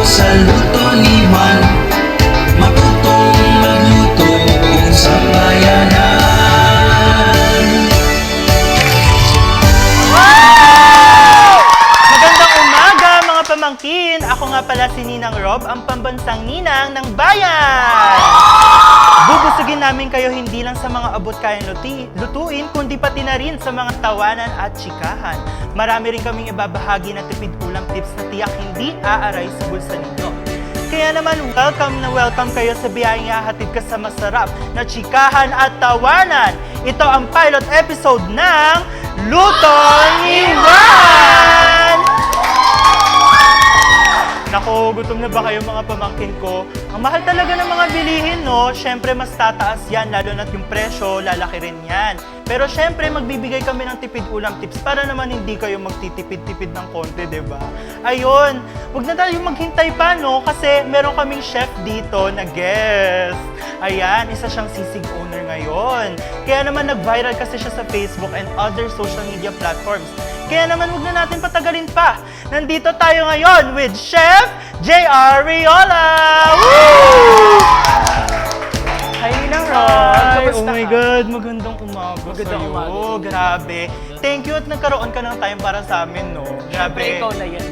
sa luto ni Juan, matutong magluto kung sambayanan. Magandang umaga mga pamangkin! Ako nga pala si Ninang Rob, ang pambansang ninang ng bayan! Bubusugin namin kayo hindi lang sa mga abot kayang lutuin, kundi pati na rin sa mga tawanan at chikahan. Marami rin kaming ibabahagi na tipid ulam tips na tiyak hindi aaray sa bulsa ninyo. Kaya naman, welcome kayo sa biyayang ihahatid ka sa masarap na chikahan at tawanan. Ito ang pilot episode ng Luto ni Juan! Nako, gutom na ba kayo mga pamangkin ko? Ang mahal talaga ng mga bilihin, no? Siyempre, mas tataas yan, lalo na't yung presyo, lalaki rin yan. Pero siyempre, magbibigay kami ng tipid ulam tips para naman hindi kayo magtitipid-tipid ng konti, di ba? Ayun, huwag na tayo maghintay pa, no? Kasi meron kaming chef dito na guest. Ayan, isa siyang sisig owner ngayon. Kaya naman nag-viral kasi siya sa Facebook and other social media platforms. Kaya naman huwag na natin patagalin pa. Nandito tayo ngayon with Chef J.R. Riola! Woo! Hi, Ninang Rob! Oh my God, magandang umaga Magandang sa'yo. umaga. Grabe. Thank you at nagkaroon ka ng time para sa amin, no? Siyempre, Grabe. ikaw na yan.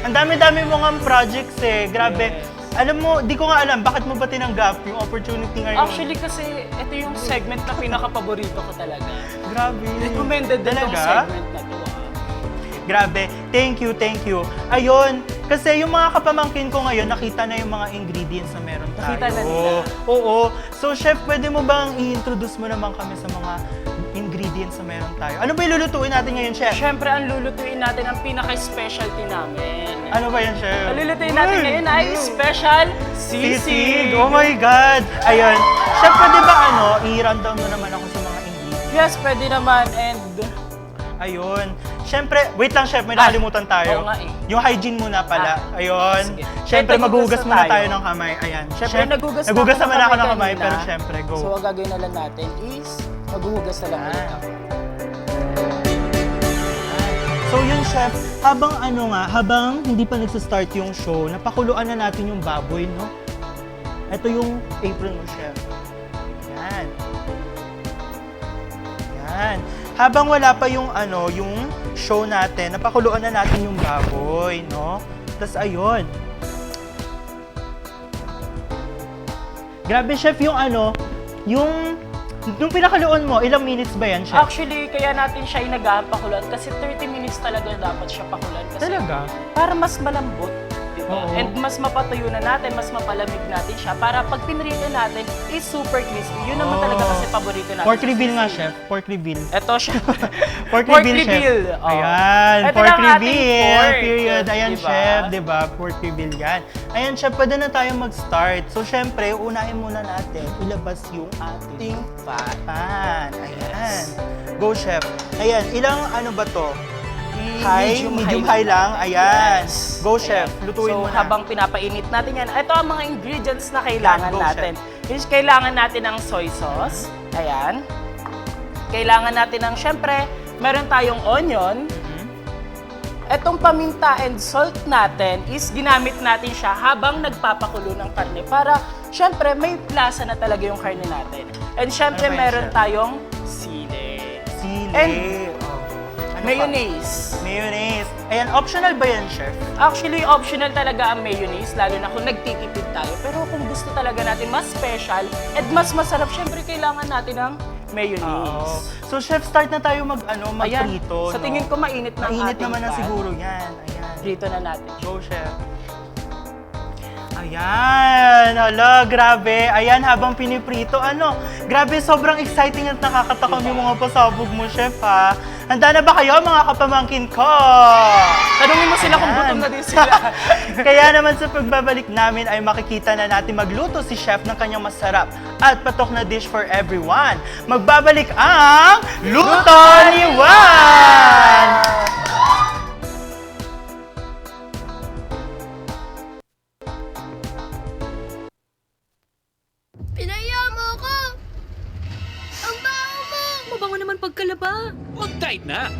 Ang dami-dami mo nga projects eh. Grabe. Yes. Alam mo, di ko nga alam, bakit mo ba tinanggap yung opportunity ngayon? Actually, kasi ito yung segment na pinaka-paborito ko talaga. Grabe. Recommended din tong Talaga? segment na to. Grabe. Thank you, thank you. Ayun, kasi yung mga kapamangkin ko ngayon, nakita na yung mga ingredients na meron tayo. Nakita na nila. Oo. So, chef, pwede mo bang i-introduce mo naman kami sa mga ingredients na meron tayo? Ano ba yung lulutuin natin ngayon, chef? Siyempre, ang lulutuin natin ang pinaka-specialty namin. Ano ba yan, chef? Ang lulutuin natin Uy! ngayon ay special sisig. Oh my God! Ayun. Chef, pwede ba i-rundown mo naman ako sa mga ingredients? Yes, pwede naman. And Ayun. Siyempre, wait lang, chef, may nakalimutan tayo. oo nga eh. Yung hygiene muna pala. Ayun. sige. Siyempre, Ito, maghuhugas gusto muna tayo. tayo ng kamay. Ayan. siyempre, nagugas naman ako ng kamay, kanina. pero siyempre, go. So, ang gagawin na lang natin is maghuhugas na lang ulit ako. So yun, chef, habang hindi pa nagsa-start yung show, napakuluan na natin yung baboy, no? Ito yung apron mo, chef. Yan. Yan. Habang wala pa yung yung show natin, napakuluan na natin yung baboy, no? Tapos ayun. Grabe, chef, yung pinakaluan mo, ilang minutes ba yan, chef? Actually, kaya natin siya inagapakulan kasi 30 minutes talaga dapat siya pakulan. Kasi Talaga? para mas malambot, di ba? Oo. And mas mapatuyo na natin, mas mapalamig natin siya para pag pinrito natin is super crispy. Yun naman Oo. talaga kasi paborito natin. Pork sa reveal nga, sisig. chef. Pork reveal. Ito siya. Pork Pork reveal, reveal, chef. oo. Ayan, Ito pork na ang ating reveal. pork, Period. Ayan, diba? chef. Diba? Pork reveal yan. Ayan, chef, pwede na tayo mag-start. So, syempre, unahin muna natin ilabas yung ating pan. Ayan. Yes. Go, chef. Ayan, ilang ba to? High, medium high lang. Ayan. Yes. Go, chef. Ayan. Lutuin so, mo na. habang pinapainit natin yan, ito ang mga ingredients na kailangan Go, natin. Is kailangan natin ng soy sauce. Ayan. Kailangan natin ng, syempre, meron tayong onion. Etong paminta and salt natin is ginamit natin siya habang nagpapakulo ng karne para, syempre, may plasa na talaga yung karne natin. And syempre, Ano ba yan, meron chef? tayong sili. Sili. And Oh. Ano pa? mayonnaise. Mayonnaise. Ayan, optional ba yan, chef? Actually, optional talaga ang mayonnaise, lalo na kung nagtitipid tayo. Pero kung gusto talaga natin mas special at mas masarap, syempre kailangan natin ng mayonnaise. So, chef, start na tayo magprito. Sa tingin ko mainit na ang Mainit ating naman na pan. siguro yan. Ayan. Prito na natin. Go, chef. Ayan. Hala, grabe. Ayan, habang piniprito, grabe, sobrang exciting at nakakatakam yung mga pasabog mo, chef, ha? Handa na ba kayo, mga kapamangkin ko? Tanungin mo sila kung Ayan. gutom na din sila. Kaya naman sa pagbabalik namin ay makikita na natin magluto si chef ng kanyang masarap at patok na dish for everyone. Magbabalik ang Luto ni Juan! Pinaya mo ako! Ang baho mo! Mabango naman pagkalaba. Mag-diet na!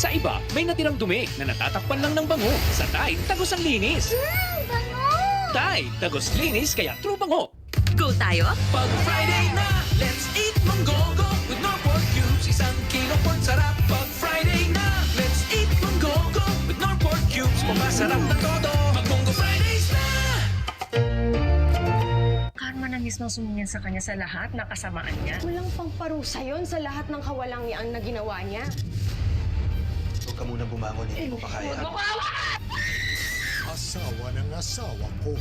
Sa iba, may natirang dumi na natatakpan lang ng bango. Sa Tide, tagos ang linis. Tide, tagos linis kaya true bango. Go tayo? Pag Friday na, let's eat monggogo with no pork cubes. 1 kilo pork sarap. Pag Friday na, let's eat monggogo with no pork cubes. Pumasarap na todo. Mag-Monggo Fridays na! Karma na mismo sumungin sa kanya sa lahat ng kasamaan niya. Walang pangparusa yon sa lahat ng kawalangian na ginawa niya. Huwag ka muna bumangon, hindi mo pa kaya. Asawa ng Asawa ko,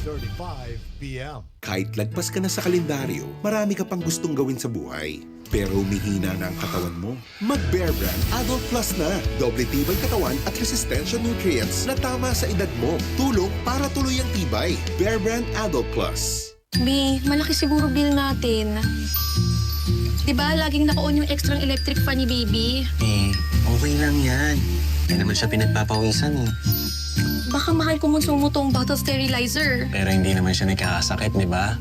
9:35 p.m. Kahit lagpas ka na sa kalendaryo, marami ka pang gustong gawin sa buhay. Pero humihina na ang katawan mo. Mag-Bear Brand Adult Plus na. Doble tibay katawan at resistensya nutrients na tama sa edad mo. Tulong para tuloy ang tibay. Bear Brand Adult Plus. Bi, malaki siguro bill natin. Diba, laging naka-on yung extra electric fan ni baby? Okay lang yan. Hindi naman siya pinagpapawisan eh. Baka mahal kumonsumo tong bottle sterilizer. Pero hindi naman siya nagkakasakit, di ba?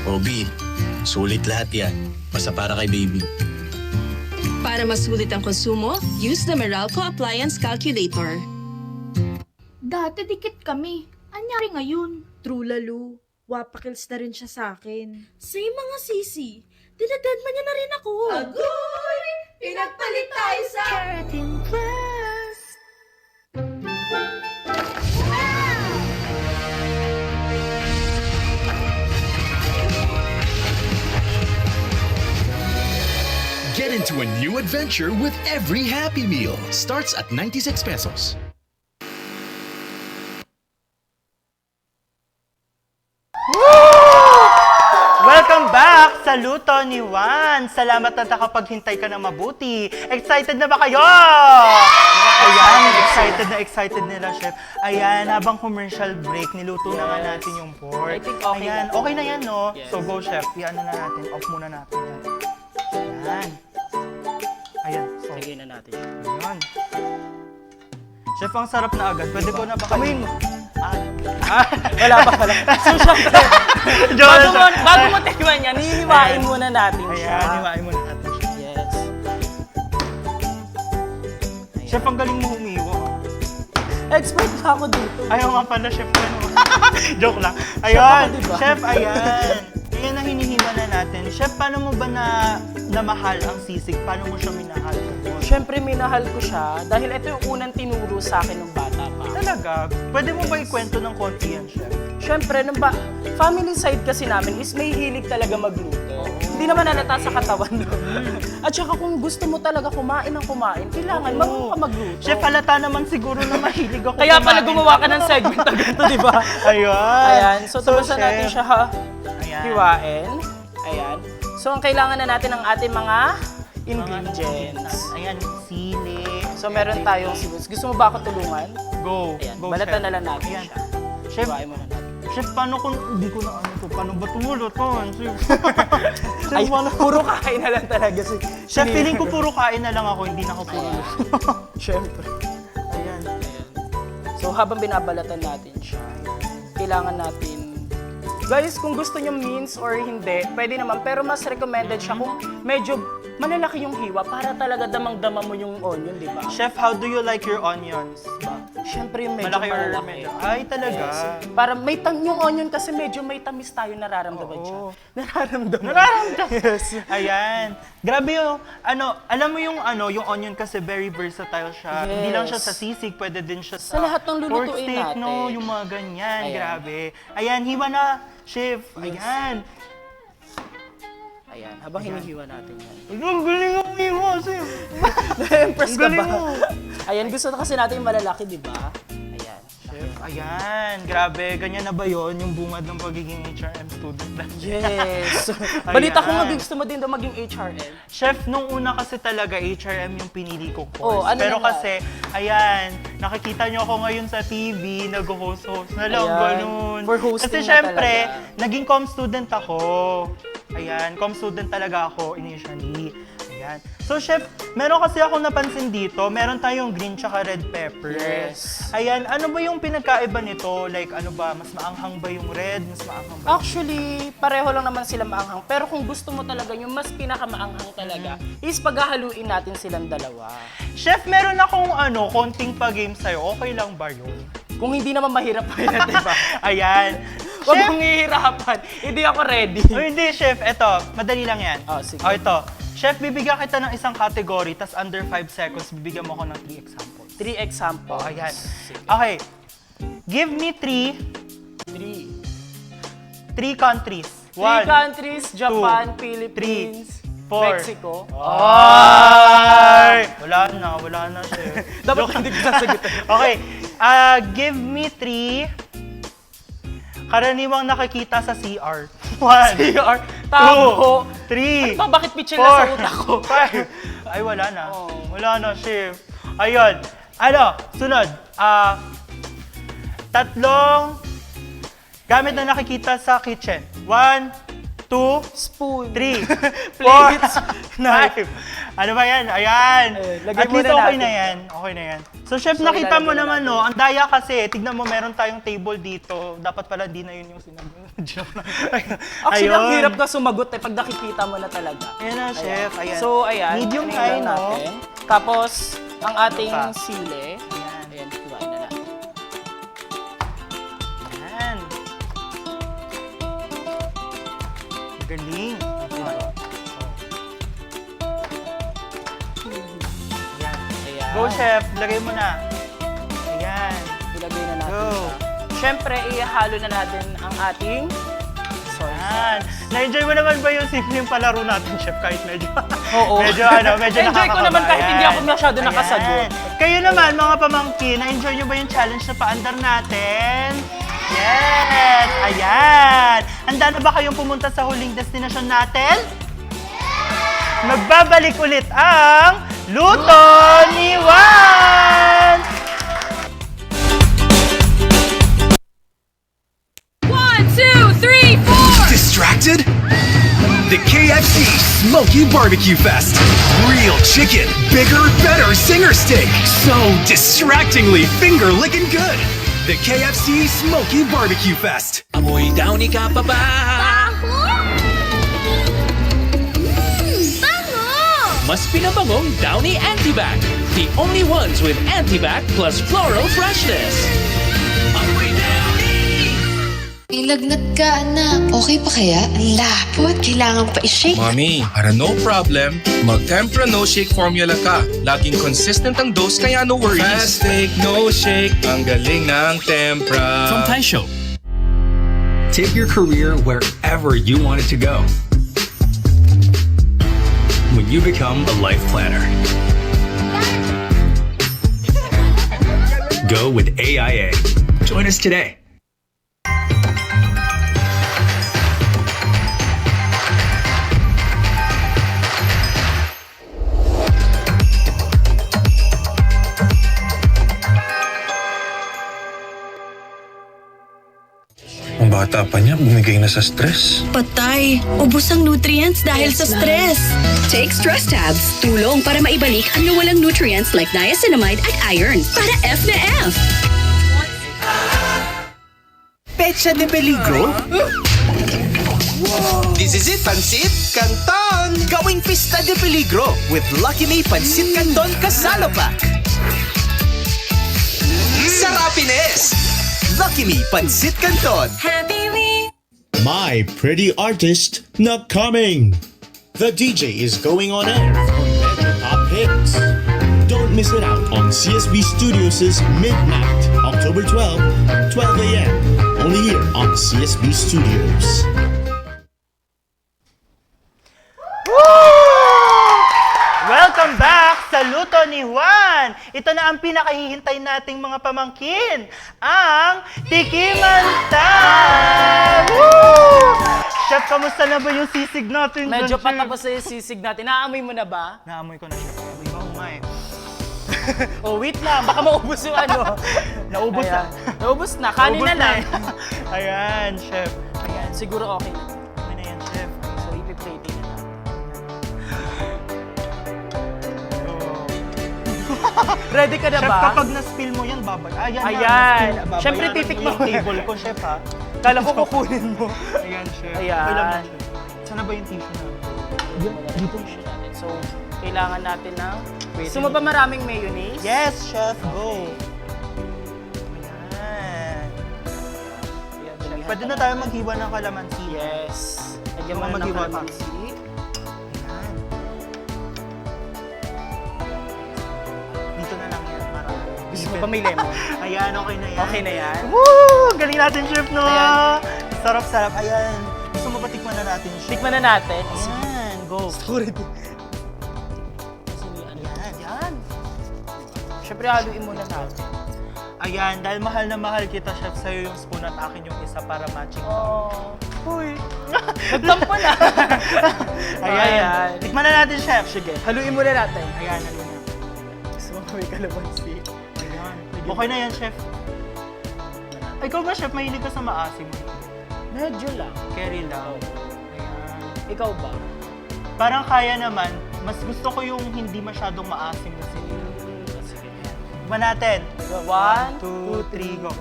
Obi, sulit lahat yan. Basta para kay baby. Para masulit ang konsumo, use the Meralco Appliance Calculator. Dati dikit kami. Anyari ngayon? True lalo. Wapakils na rin siya sa akin. Same mga sisi. Dinadedma niya na rin ako. Agoy! Pinagpalit tayo sa Keratin Plus! Get into a new adventure with every Happy Meal. Starts at 96 pesos. Welcome back sa Luto ni Juan. Salamat na nakapaghintay ka ng mabuti. Excited na ba kayo? Ayan, excited nila, chef. Ayan, habang commercial break, niluto na nga natin yung pork. I think okay Ayan, na. okay na yan, no? Yes. So go, chef. Iano na natin. Off muna natin yan. Ayan. Ayan. So, Sige na natin. ayan. Chef, ang sarap na agad. Pwede ko na ba kayo? Amoyin mo. Wala pa pala. So, syempre, Joke lang. bago mo tikman yan, hihiwain muna natin siya. Ayan, hiwain muna natin siya. Yes. Chef, ang galing mo humiwa. Expert na ako dito. Ayaw nga pala, chef. Joke lang. Ayun, Chef ako, diba? chef, ayan. Ayan na hinihiwa na natin. Chef, paano mo ba namahal ang sisig? Paano mo siya minahal? Siyempre, minahal ko siya dahil ito yung unang tinuro sa akin ng bata pa. Talaga? Pwede mo ba ikwento ng konti yan, chef? Siyempre, family side kasi namin is may hilig talaga magluto. Hindi naman halata sa katawan. At saka kung gusto mo talaga kumain ng kumain, kailangan marunong ka magluto. Chef, halata naman siguro na mahilig ako Kaya pala kumain. gumawa ka ng segment na ganito, di ba? Ayun. Ayan, so tabasan chef, natin siya ha. Ayan. Hiwain. Ayan. So, ang kailangan na natin ng ating mga ingredients. Ayan, sili. So, meron tayong sibuyas. Gusto mo ba ako tulungan? Go. Ayan, Go, balatan chef. na lang natin Ayan. siya. Chef, Hiwain muna natin. chef, paano kung hindi ko na ano to? Paano ba tumulot to? Chef, Ay, paano? puro kain na lang talaga. Chef, feeling ko puro kain na lang ako, hindi na ako puro luto. Siyempre. Ayan. So, habang binabalatan natin siya, kailangan natin... Guys, kung gusto nyo mince or hindi, pwede naman. Pero mas recommended siya kung medyo malalaki yung hiwa para talaga damang-dama mo yung onion, di ba? Chef, how do you like your onions? Siyempre yung medyo Malaki or malalaki. medyo? Ay, talaga? Para yung onion kasi medyo may tamis tayo nararamdaman siya. Oo. Nararamdaman. Yes. Ayan. Grabe yung, alam mo yung onion kasi very versatile siya. Yes. Hindi lang siya sa sisig, pwede din siya Sa lahat ng lulutuin pork steak, natin. no? Yung mga ganyan. Ayan. Grabe. Ayan, hiwa na, chef. Ayan. Ayan, habang hinihiwa natin yan. Ang galing ang hiwa, chef. Na-impress Ang ka galing ba? mo. Ayan, gusto na kasi natin yung malalaki, di ba? Ayan. Chef, ayan. Grabe. Ganyan na ba yon yung bungad ng pagiging HRM student? Yes. Balita ko nga Ayan. gusto mo din daw maging HRM. Chef, nung una kasi talaga HRM yung pinili kong course. Oh, ano Pero naman? kasi, ayan, nakikita nyo ako ngayon sa TV, nag-host-host na lang, Ayan. ganun. For hosting kasi na syempre, talaga. naging com student ako. Ayan, com student talaga ako initially. Ayan. Ayan. So, chef, meron kasi akong napansin dito, meron tayong green tsaka red pepper. Yes. Ayan, ano ba yung pinagkaiba nito? Like, ano ba, mas maanghang ba yung red? Mas maanghang ba? Actually, pareho lang naman sila maanghang. Pero kung gusto mo talaga yung mas pinakamaanghang talaga, is paghahaluin natin silang dalawa. Chef, meron akong konting pa-game sa'yo. Okay lang ba yun? Kung hindi naman mahirap pa yan, di ba? Ayan. Huwag Chef, mong hihirapan. Hindi ako ready. oh, hindi, chef. Eto, madali lang yan. Oh, sige. Oh, ito. Chef, bibigyan kita ng isang category, tas under 5 seconds, bibigyan mo ako ng 3 examples. 3 examples. Oh, ayan. Okay. Give me 3 countries. 3 1, countries, Japan, 2, Philippines, 4. Mexico. Ay! Wala na, chef. Dapat hindi ko sasagutin. Okay. Give me 3 karaniwang nakikita sa CR. 1, CR, tabo. 3, Ano ba, bakit pichel na sa 4, utak ko? 5. Ay, wala na. Oh. Wala na, chef. Ayun. Sunod. 3 gamit na nakikita sa kitchen. 1, 2, Spoon. 3, 4, Plates. 5. Ano ba yan? Ayan. lagay At muna least okay natin. na yan. Okay na yan. So, chef, So, nakita mo ilalagay na naman, natin. no? Ang daya kasi. Tignan mo, meron tayong table dito. Dapat pala di na yun yung sinabi. Joke lang. Actually, ang Ayun. hirap na sumagot pag nakikita mo na talaga. Ayan na, chef. Ayan. So, ayan. Medium ano high, yung no? natin. Tapos, ang ating pa? sili. Ayan, hiwain na natin. Ayan. Galing. Okay. Ayan. Ayan. Go, chef. Lagay mo na. Ayan. Ilagay na natin Go. siya. Siyempre, ihalo na natin ang ating soy Ayan. sauce. Na-enjoy mo naman ba yung simpleng palaro natin, chef? Kahit medyo... Oo. medyo Enjoy ko nakakakaba. naman kahit hindi Ayan. ako masyado nakasagot. Ayan. Kayo naman, mga pamangkin, na-enjoy nyo ba yung challenge na paandar natin? Yes! Ayan! Handa na ba kayong pumunta sa huling destinasyon natin? Magbabalik ulit ang Luto ni Juan! Distracted? The KFC Smoky Barbecue Fest. Real chicken, bigger, better zinger steak. So distractingly finger-licking good. The KFC Smoky Barbecue Fest. Amoy downy ka pa ba? Mas pinabangong Downy Antibac. The only ones with Antibac plus floral freshness. Amoy Downy! Ilagnat ka, anak. Okay pa kaya? Ang lapot. Kailangan pa i-shake. Mami, para no problem, mag-Tempra No Shake formula ka. Laging consistent ang dose kaya no worries. Fast take, no shake, ang galing ng Tempra. From Taisho. Take your career wherever you want it to go. When you become a life planner. Go with AIA. Join us today. Ang bata pa niya, bumigay na sa stress. Patay. Ubus ang nutrients dahil sa stress. Take Stress Tabs. Tulong para maibalik ang nawalang nutrients like niacinamide at iron. Para F na F. Pecha de peligro? This is it, Pansit Canton! Gawing Pista de Peligro with Lucky Me Pansit Canton Kasalo Pack. Sarapines! Lucky Me Pansit Canton. My Pretty Artist not coming. The DJ is going on air for Metro Top Hits. Don't miss it out on CSB Studios' Midnight, October 12, 12 a.m. Only here on CSB Studios. Welcome back sa Luto ni Juan! Ito na ang pinakahihintay nating mga pamangkin, ang Tikiman Time! Woo! Chef, kamusta na ba yung sisig natin? Medyo Chef? patapos na yung sisig natin. Naamoy mo na ba? Naamoy ko na, Chef. Naamoy ko nga eh. Oh, wait lang. Baka maubos yung ano. Naubos Ayan. na. Naubos na. Kanin Naubos na lang. eh. Ayan, Chef. Ayan, siguro okay na. Okay na yan, Chef. So, ipiplating na lang. Ready ka na Chef, ba? kapag na-spill mo yan, babay. Ayan. Ayan. Babayaran Siyempre, mo titikman yung mo. table ko, chef, ha? Kala ko kukunin mo. Ayan, chef. Ayan. Okay lang yan, chef. Sana ba yung tissue na? Dito natin. So, kailangan natin ng... Gusto mo ba maraming mayonnaise? Yes, chef. Go. Ayan. Ayan, Pwede na tayo maghiwa ng kalamansi. Yes. Lagyan mo Baka na ng maghiwa pa. kalamansi. Ayan. Dito na lang yan. Marami. Gusto mo ba may lemon? Ayan, okay na yan. Okay na yan? Woo! Galing natin, chef, no? Ayan. Sarap-sarap. Ayan. Gusto mo ba tikman na natin, chef? Tikman na natin. Ayan, go. Sorry. Ayan. Siyempre, haluin muna natin. Ayan, dahil mahal na mahal kita, chef, sa'yo yung spoon at akin yung isa para matching. Oh. Uy. Nagtampo na. Ayan. Tikman na natin, chef. Sige, haluin muna natin. Ayan, ano na. Gusto mo may kalamansi. Ayan. Okay na yan, chef. Ikaw ba, chef, mahilig ka sa maasim? Medyo lang. Carry lang. Ayan. Ikaw ba? Parang kaya naman, mas gusto ko yung hindi masyadong maasim kasi. Sige. Tikman natin. 1, 2, 3, go.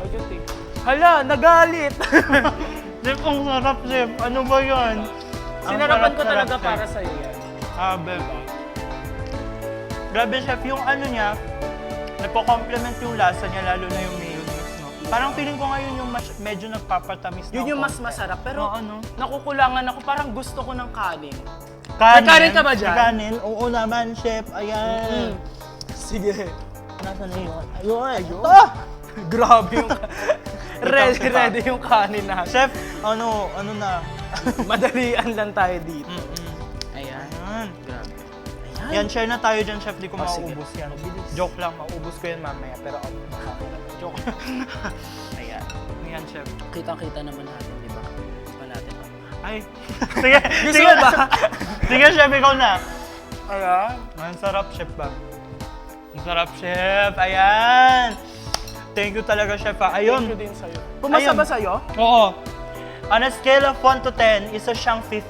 Ayun, eh. Hala, nagalit. Chef, ang sarap, chef. Ano ba yan? Sinarapan ko sarap-sarap, talaga chef. para sa'yo yan. Sabi ba? Grabe, chef, yung ano niya, nagko-complement yung lasa niya, lalo na yung mayonnaise, no? Parang feeling ko ngayon yung medyo nagpapatamis na Yun yung mas konti. masarap. Pero ano? nakukulangan ako. Parang gusto ko ng kanin. Kanin? May kanin ka ba dyan? May kanin? Oo naman, chef. Ayan. Sige. Nasaan na yun? Ayun. Ayun. Ah! Grabe yung... ready yung kanin natin. Chef, ano na? Madalian lang tayo dito. Ayan. Grabe. Yan, share na tayo dyan, chef. Di ko sige. mauubos yan. Joke lang, mauubos ko yan mamaya. Pero, joke. Ayan. Ayan, chef. Kitang-kita naman natin, di ba? Ba natin? Ay. Sige. Gusto sige mo ba? Sige, chef, ikaw na. Ayan. Ang sarap, chef ba? Ang sarap, chef. Ayan. Thank you talaga, chef. Ayun. Thank you din sa'yo. Pumasa Ayun. ba sa'yo? Oo. On a scale of 1 to 10, isa siyang 50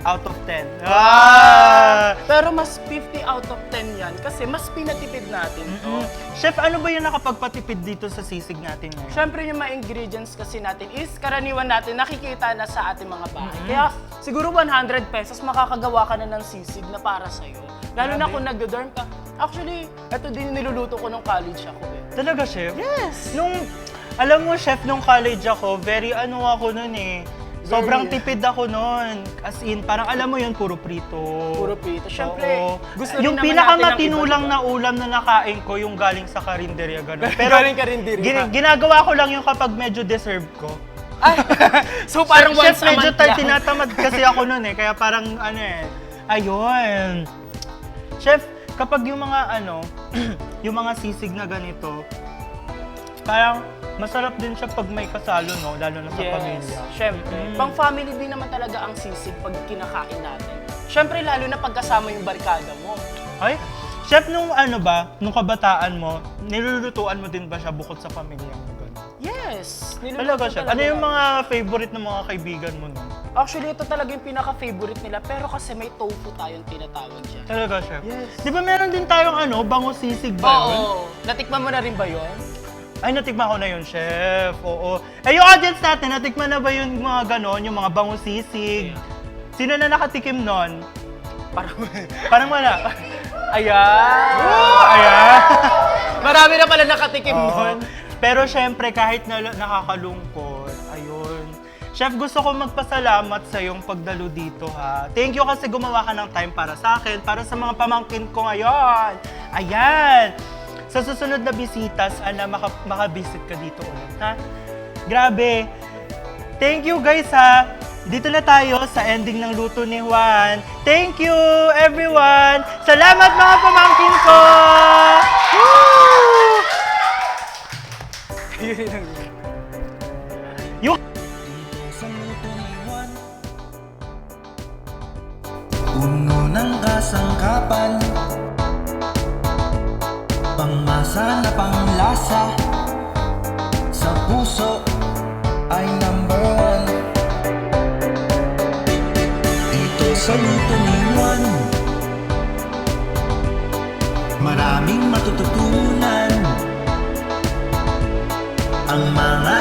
out of 10. Ah! Pero mas 50 out of 10 yan kasi mas pinatipid natin to. Chef, ano ba yung nakapagpatipid dito sa sisig natin ngayon? Siyempre yung mga ingredients kasi natin is karaniwan natin nakikita na sa ating mga bahay. Kaya siguro 100 pesos makakagawa ka na ng sisig na para sa'yo. Lalo na kung nag-dorm ka. Actually, ito din niluluto ko nung college ako eh. Talaga, chef? Yes! Alam mo, chef, nung college ako, very ano ako nun eh. Sobrang tipid ako nun. As in, parang alam mo yun, puro prito. Puro prito. Siyempre, Oo. gusto rin yung naman pinakamatinulang natin ng na ulam na nakain ko, yung galing sa karinderya, gano'n. Galing karinderya. Ginagawa ko lang yung kapag medyo deserve ko. Ay! So parang Chef, once a medyo month lang. tinatamad kasi ako nun eh. Kaya parang ano eh. Ayun. Chef, kapag yung mga yung mga sisig na ganito, parang masarap din siya pag may kasalo, no? Lalo na sa pamilya. Siyempre. Pang-family din naman talaga ang sisig pag kinakain natin. Siyempre, lalo na pagkasama yung barkada mo. Ay, chef, nung nung kabataan mo, nilulutuan mo din ba siya bukod sa pamilya mo? Yes! Talaga, chef. Ano yung mga favorite ng mga kaibigan mo nun? Actually, ito talaga yung pinaka-favorite nila. Pero kasi may tofu tayong tinatawag dyan. Talaga, chef? Yes. Di ba meron din tayong bango sisig ba yun? Oo. Natikman mo na rin ba yun? Ay, natikman ko na yun, chef. Oo. Eh, yung audience natin, natikman na ba yung mga ganon, yung mga bango sisig? Sino na nakatikim nun? Parang wala. Ayan! Ayan! Marami na pala nakatikim Oo. nun. Pero syempre, kahit na nakakalungkot, ayun. Chef, gusto ko magpasalamat sa iyong pagdalo dito, ha. Thank you kasi gumawa ka ng time para sa akin, para sa mga pamangkin ko ngayon. Ayan! Sa susunod na bisita, sana makabisit ka dito ulit, ha? Grabe! Thank you, guys, ha! Dito na tayo sa ending ng luto ni Juan. Thank you, everyone! Salamat, mga pamangkin ko! Woo! Yung Puno ng kasangkapan, pangmasa na panglasa, sa puso ay number 1. Ito sa luto ni Juan, maraming matututunan. Ang mga